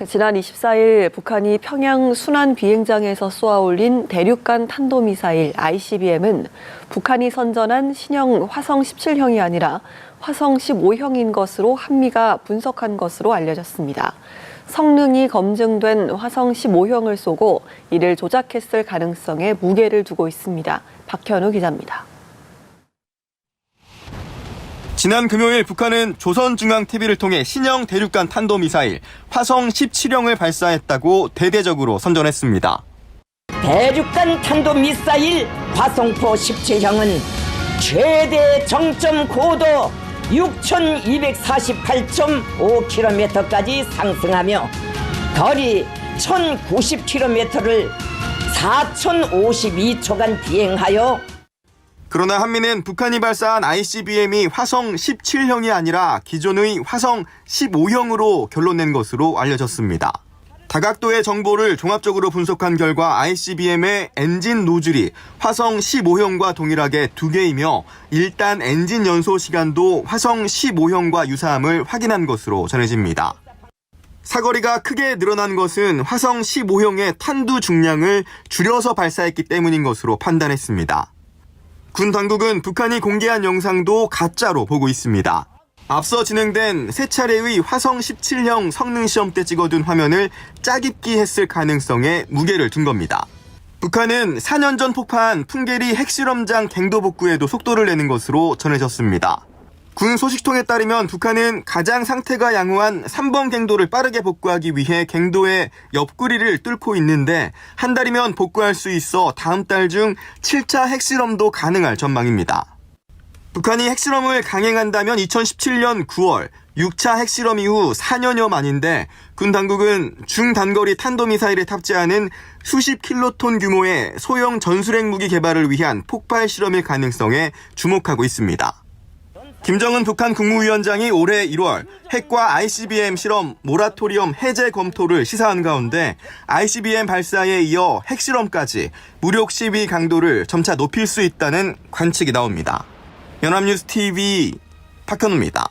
지난 24일 북한이 평양 순안 비행장에서 쏘아올린 대륙간 탄도미사일 ICBM은 북한이 선전한 신형 화성 17형이 아니라 화성 15형인 것으로 한미가 분석한 것으로 알려졌습니다. 성능이 검증된 화성 15형을 쏘고 이를 조작했을 가능성에 무게를 두고 있습니다. 박현우 기자입니다. 지난 금요일 북한은 조선중앙TV를 통해 신형 대륙간 탄도미사일 화성 17형을 발사했다고 대대적으로 선전했습니다. 대륙간 탄도미사일 화성포 17형은 최대 정점 고도 6,248.5km까지 상승하며 거리 1,090km를 4,052초간 비행하여 그러나 한미는 북한이 발사한 ICBM이 화성 17형이 아니라 기존의 화성 15형으로 결론낸 것으로 알려졌습니다. 다각도의 정보를 종합적으로 분석한 결과 ICBM의 엔진 노즐이 화성 15형과 동일하게 2개이며 일단 엔진 연소 시간도 화성 15형과 유사함을 확인한 것으로 전해집니다. 사거리가 크게 늘어난 것은 화성 15형의 탄두 중량을 줄여서 발사했기 때문인 것으로 판단했습니다. 군 당국은 북한이 공개한 영상도 가짜로 보고 있습니다. 앞서 진행된 세 차례의 화성 17형 성능 시험 때 찍어둔 화면을 짜깁기 했을 가능성에 무게를 둔 겁니다. 북한은 4년 전 폭파한 풍계리 핵실험장 갱도 복구에도 속도를 내는 것으로 전해졌습니다. 군 소식통에 따르면 북한은 가장 상태가 양호한 3번 갱도를 빠르게 복구하기 위해 갱도의 옆구리를 뚫고 있는데 한 달이면 복구할 수 있어 다음 달 중 7차 핵실험도 가능할 전망입니다. 북한이 핵실험을 강행한다면 2017년 9월 6차 핵실험 이후 4년여 만인데 군 당국은 중단거리 탄도미사일에 탑재하는 수십 킬로톤 규모의 소형 전술핵 무기 개발을 위한 폭발 실험일 가능성에 주목하고 있습니다. 김정은 북한 국무위원장이 올해 1월 핵과 ICBM 실험 모라토리엄 해제 검토를 시사한 가운데 ICBM 발사에 이어 핵실험까지 무력 시위 강도를 점차 높일 수 있다는 관측이 나옵니다. 연합뉴스 TV 박현우입니다.